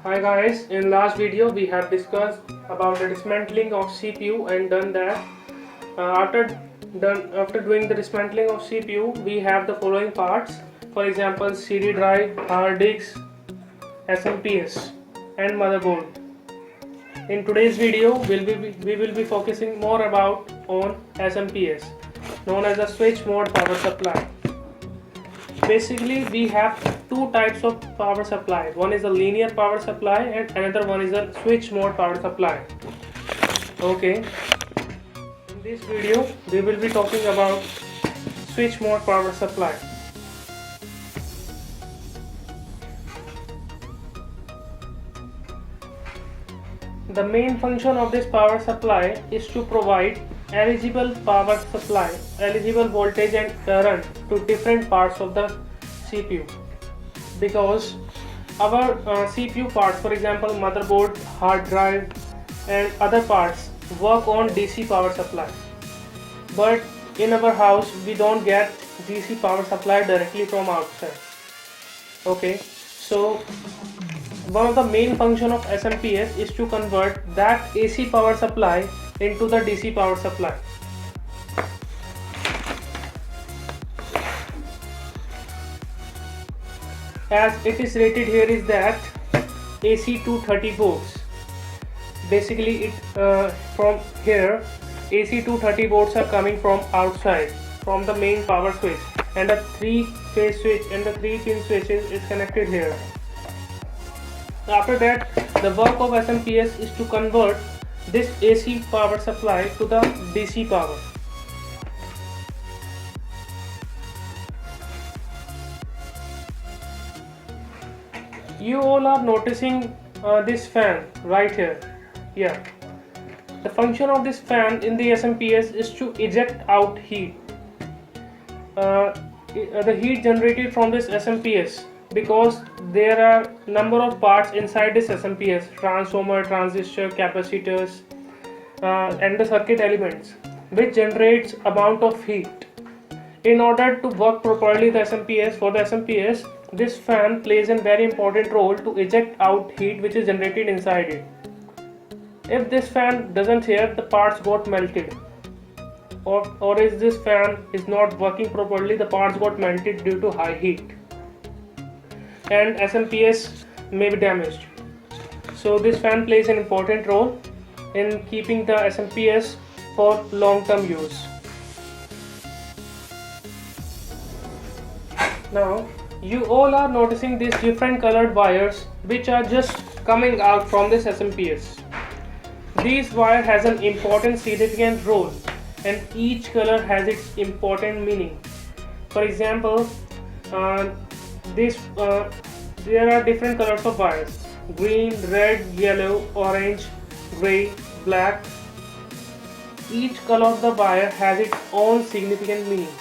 Hi guys, in last video we have discussed about the dismantling of CPU and done that. After doing the dismantling of CPU, we have the following parts. For example, CD drive, hard disk, SMPS and motherboard. In today's video, we will be focusing more about on SMPS, known as a switch mode power supply. Basically, we have two types of power supply. One is a linear power supply and another one is a switch mode power supply. Okay, in this video we will be talking about switch mode power supply. The main function of this power supply is to provide eligible power supply, eligible voltage and current to different parts of the CPU, because our CPU parts, for example motherboard, hard drive and other parts, work on DC power supply, but in our house we don't get DC power supply directly from outside. Okay, so one of the main function of SMPS is to convert that AC power supply into the DC power supply. As it is rated here is that AC 230 volts. Basically from here AC 230 volts are coming from outside, from the main power switch, and a 3-phase switch and the 3-pin switches is connected here. After that, the work of SMPS is to convert this AC power supply to the DC power. You all are noticing this fan right here. Yeah. The function of this fan in the SMPS is to eject out heat. The heat generated from this SMPS, because there are number of parts inside this SMPS: transformer, transistor, capacitors and the circuit elements, which generates amount of heat. In order to work properly the SMPS, this fan plays a very important role to eject out heat which is generated inside it. If this fan doesn't here, the parts got melted, or if this fan is not working properly, the parts got melted due to high heat, and SMPS may be damaged. So this fan plays an important role in keeping the SMPS for long-term use. Now you all are noticing these different colored wires which are just coming out from this SMPS. These wire has an important significant role, and each color has its important meaning. For example, there are different colors of wires: green, red, yellow, orange, gray, black. Each color of the wire has its own significant meaning.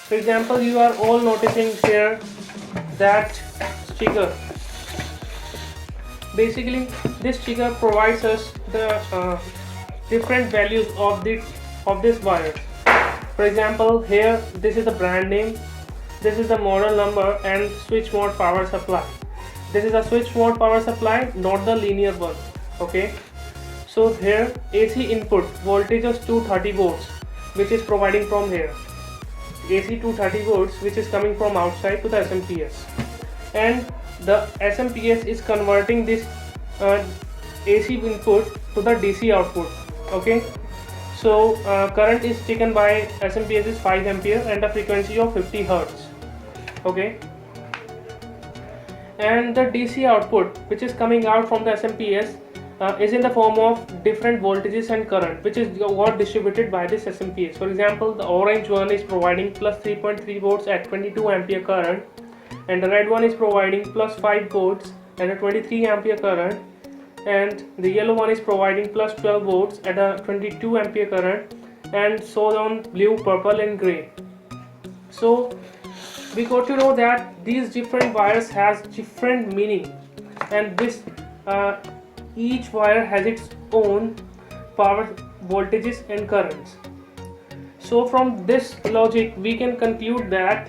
For example, you are all noticing here that sticker. Basically, this sticker provides us the different values of this wire. For example, here this is the brand name, this is the model number, and switch mode power supply. This is a switch mode power supply, not the linear one. Okay, so here AC input voltage is 230 volts, which is providing from here. AC 230 volts which is coming from outside to the SMPS, and the SMPS is converting this AC input to the DC output. Okay, so current is taken by SMPS is 5 ampere and a frequency of 50 Hertz. Okay, and the DC output which is coming out from the SMPS is in the form of different voltages and current, which is what distributed by this SMPS. For example, the orange one is providing plus 3.3 volts at 22 ampere current, and the red one is providing plus 5 volts at a 23 ampere current, and the yellow one is providing plus 12 volts at a 22 ampere current, and so on, blue, purple and gray. So we got to know that these different wires has different meaning, and this each wire has its own power voltages and currents. So from this logic we can conclude that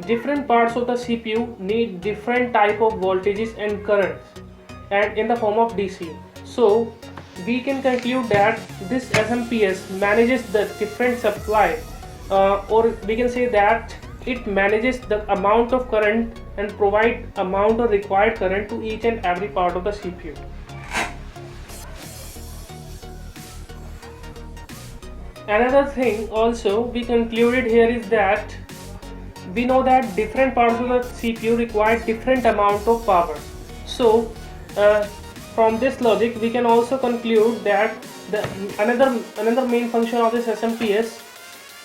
different parts of the CPU need different type of voltages and currents and in the form of DC. So we can conclude that this SMPS manages the different supply, or we can say that it manages the amount of current and provide amount of required current to each and every part of the CPU. Another thing also we concluded here is that we know that different parts of the CPU require different amount of power. So from this logic we can also conclude that another main function of this SMPS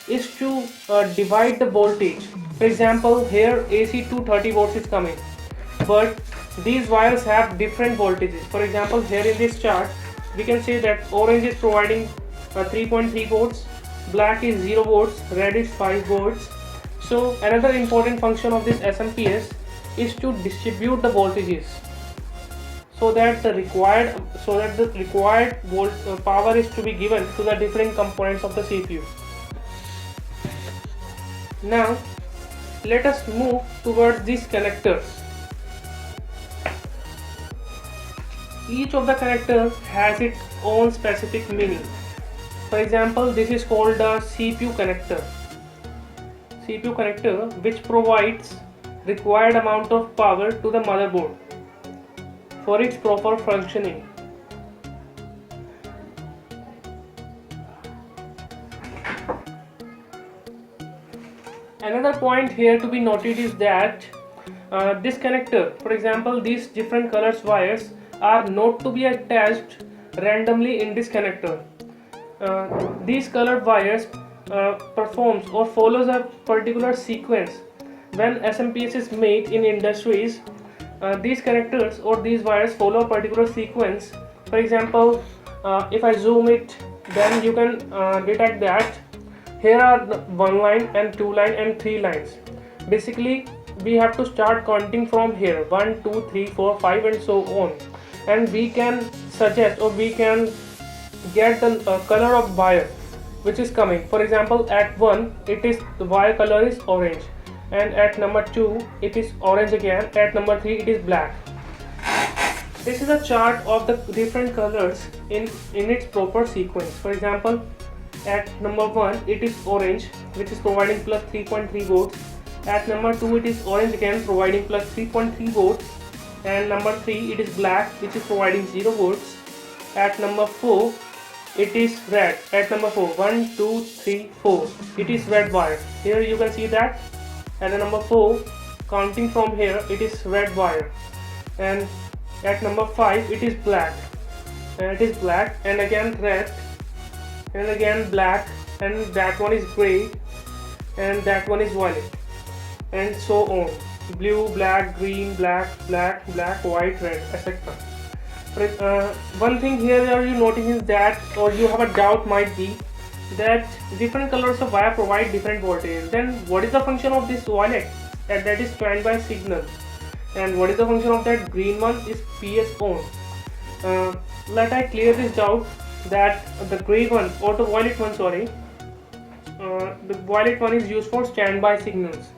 is to divide the voltage. For example, here AC 230 volts is coming, but these wires have different voltages. For example, here in this chart we can say that orange is providing 3.3 volts, black is 0 volts, red is 5 volts. So another important function of this SMPS is to distribute the voltages so that the required power is to be given to the different components of the CPU. Now let us move towards these connectors. Each of the connectors has its own specific meaning. For example, this is called the CPU connector. CPU connector which provides required amount of power to the motherboard for its proper functioning. Another point here to be noted is that this connector, for example, these different colors wires are not to be attached randomly in this connector. These colored wires performs or follows a particular sequence. When SMPS is made in industries, these connectors or these wires follow a particular sequence. For example, if I zoom it, then you can detect that here are 1 line and 2 line and 3 lines. Basically we have to start counting from here 1, 2, 3, 4, 5 and so on, and we can suggest or we can get the color of wire which is coming. For example, at 1 it is the wire color is orange, and at number 2 it is orange again, at number 3 it is black. This is a chart of the different colors in its proper sequence. For example, at number 1 it is orange which is providing plus 3.3 volts, at number 2 it is orange again providing plus 3.3 volts, and number 3 it is black which is providing 0 volts, at number 4 it is red, at number 4 1, 2, 3, 4 it is red wire. Here you can see that at the number 4 counting from here it is red wire, and at number 5 it is black, and it is black and again red and again black, and that one is gray and that one is violet, and so on, blue, black, green, black, black, black, white, red, etc. One thing here you notice is that, or you have a doubt might be that different colors of wire provide different voltage. Then what is the function of this violet? That is standby signal, and what is the function of that green one is PS on. Let I clear this doubt that the gray one or the violet one, the violet one is used for standby signals.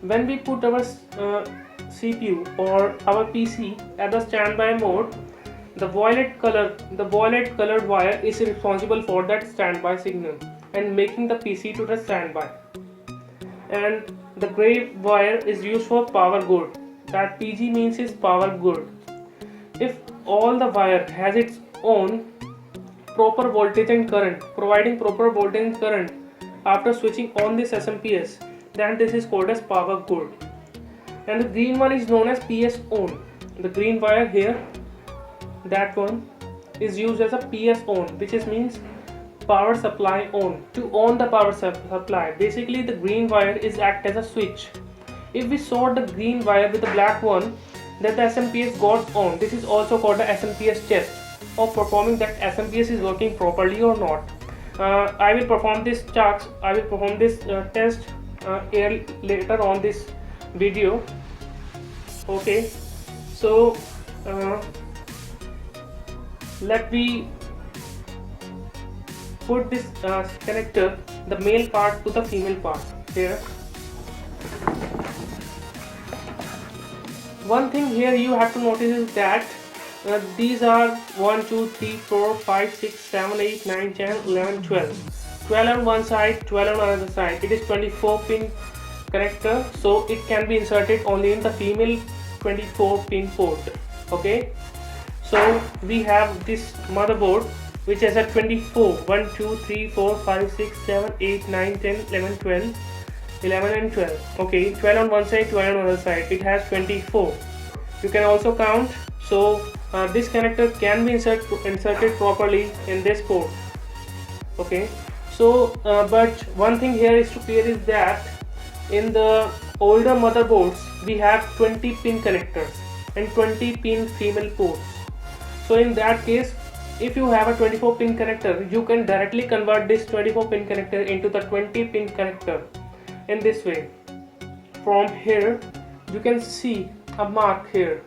When we put our CPU or our PC at the standby mode, the violet colored wire is responsible for that standby signal and making the PC to the standby, and the gray wire is used for power good. That PG means is power good. If all the wire has its own proper voltage and current, providing proper voltage and current after switching on this SMPS, then this is called as power good. And the green one is known as PS on. The green wire here, that one is used as a PS on, which means power supply on, to on the power supply. Basically the green wire is act as a switch. If we sort the green wire with the black one, then the SMPS got on. This is also called the SMPS test of performing that SMPS is working properly or not. I will perform this test later on this video. Okay, so let me put this connector, the male part to the female part here. One thing here you have to notice is that These are 1, 2, 3, 4, 5, 6, 7, 8, 9, 10, 11, 12. 12 on one side, 12 on another side. It is 24 pin connector, so it can be inserted only in the female 24 pin port. Okay, so we have this motherboard which has a 24, 1, 2, 3, 4, 5, 6, 7, 8, 9, 10, 11, 12, 11 and 12. Okay, 12 on one side, 12 on the other side. It has 24. You can also count. So this connector can be inserted properly in this port. Okay, so but one thing here is to clear is that in the older motherboards we have 20 pin connectors and 20 pin female ports. So in that case, if you have a 24 pin connector, you can directly convert this 24 pin connector into the 20 pin connector in this way. From here you can see a mark here.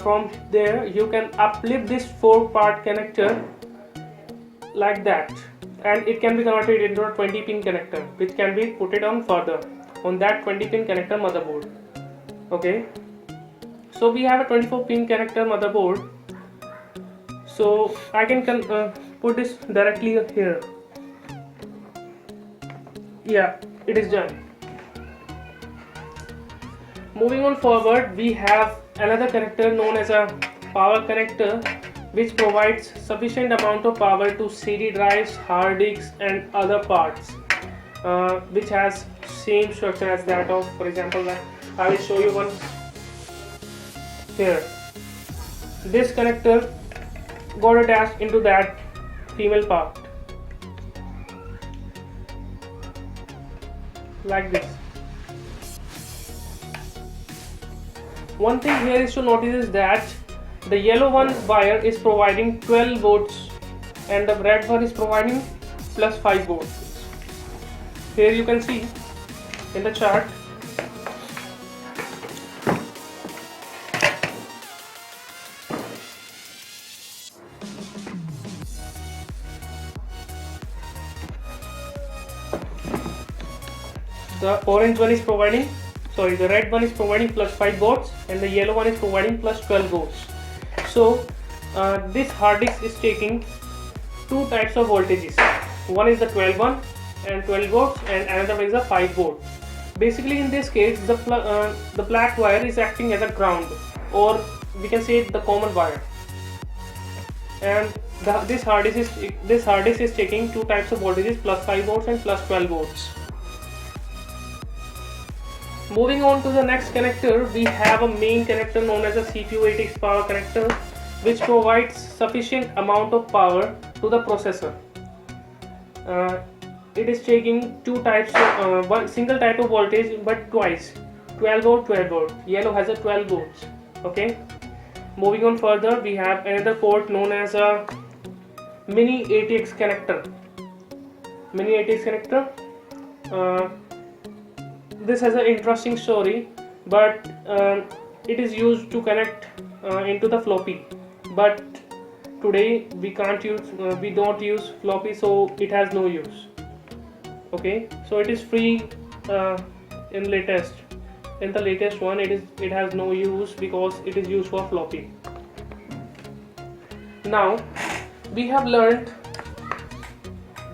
From there you can uplift this 4-part connector like that, and it can be converted into a 20 pin connector which can be put it on further on that 20 pin connector motherboard. Okay, so we have a 24 pin connector motherboard. So I can put this directly here. Yeah, it is done. Moving on forward, we have another connector known as a power connector, which provides sufficient amount of power to CD drives, hard disks and other parts, which has same structure as that of, for example, I will show you one here. This connector got attached into that female part like this. One thing here is to notice is that the yellow one wire is providing 12 volts and the red one is providing plus 5 volts. Here you can see in the chart the orange one is providing, the red one is providing plus 5 volts and the yellow one is providing plus 12 volts. So this hard disk is taking two types of voltages. One is the 12 one and 12 volts, and another one is a 5 volt. Basically in this case the black wire is acting as a ground, or we can say the common wire, and this hard disk is taking two types of voltages, plus 5 volts and plus 12 volts. Moving on to the next connector, we have a main connector known as a CPU eATX power connector, which provides sufficient amount of power to the processor. It is taking two types of one single type of voltage, but twice, 12 volt, 12 volt. Yellow has a 12 volts. Okay. Moving on further, we have another port known as a mini eATX connector. Mini eATX connector. This has an interesting story, but it is used to connect into the floppy, but today we don't use floppy, so it has no use. Okay, so it is free in the latest one. It has no use because it is used for floppy. Now we have learned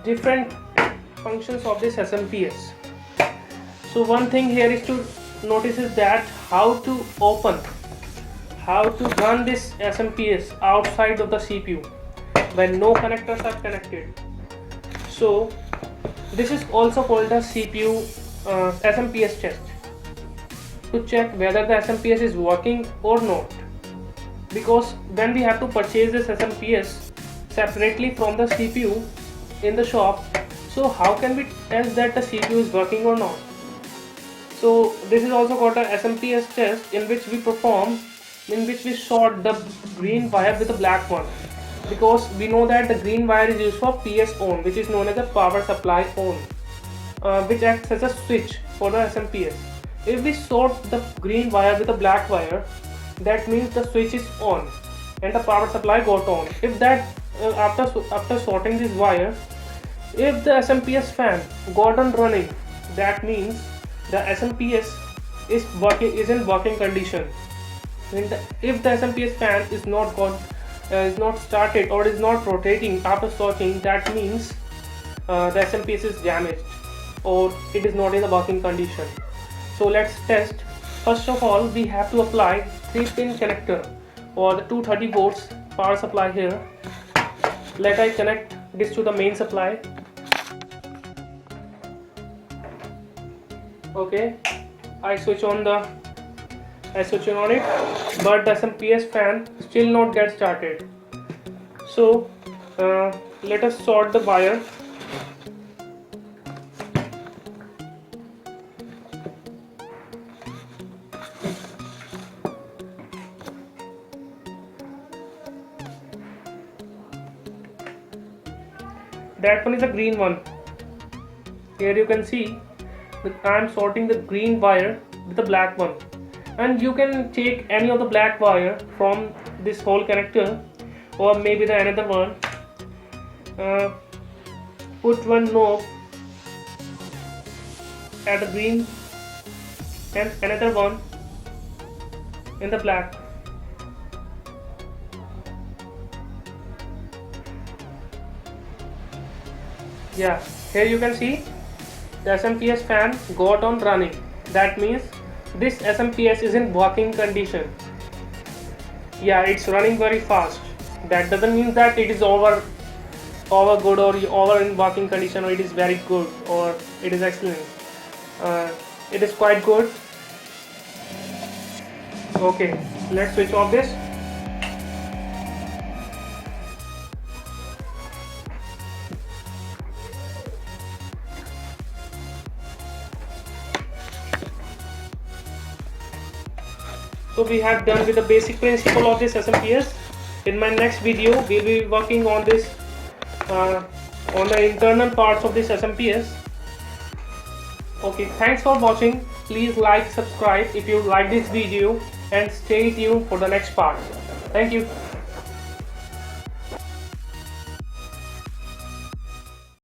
different functions of this SMPS. So one thing here is to notice is that how to run this SMPS outside of the CPU when no connectors are connected. So this is also called the CPU SMPS test, to check whether the SMPS is working or not, because when we have to purchase this SMPS separately from the CPU in the shop, so how can we test that the CPU is working or not? So this is also called a SMPS test, in which we sort the green wire with the black one, because we know that the green wire is used for PS on, which is known as a power supply on, which acts as a switch for the SMPS. If we sort the green wire with the black wire, that means the switch is on and the power supply got on. If that after sorting this wire, if the SMPS fan got on running, that means the SMPS is in working condition. if the SMPS fan is not started or is not rotating after starting, that means the SMPS is damaged or it is not in the working condition. So let's test. First of all, we have to apply 3-pin connector or the 230 volts power supply here. Let I connect this to the main supply. Okay, I switch on it, but the SMPS fan still not get started. So let us sort the wire. That one is a green one. Here you can see that I am sorting the green wire with the black one, and you can take any of the black wire from this whole connector or maybe the another one. Put one knob at the green and another one in the black. Yeah, here you can see the SMPS fan got on running. That means this SMPS is in working condition. Yeah, it's running very fast. That doesn't mean that it is over good or over in working condition, or it is very good or it is excellent. It is quite good. Okay, let's switch off this. So we have done with the basic principle of this SMPS. In my next video, we'll be working on this on the internal parts of this SMPS. Okay, thanks for watching. Please like, subscribe if you like this video, and stay tuned for the next part. Thank you.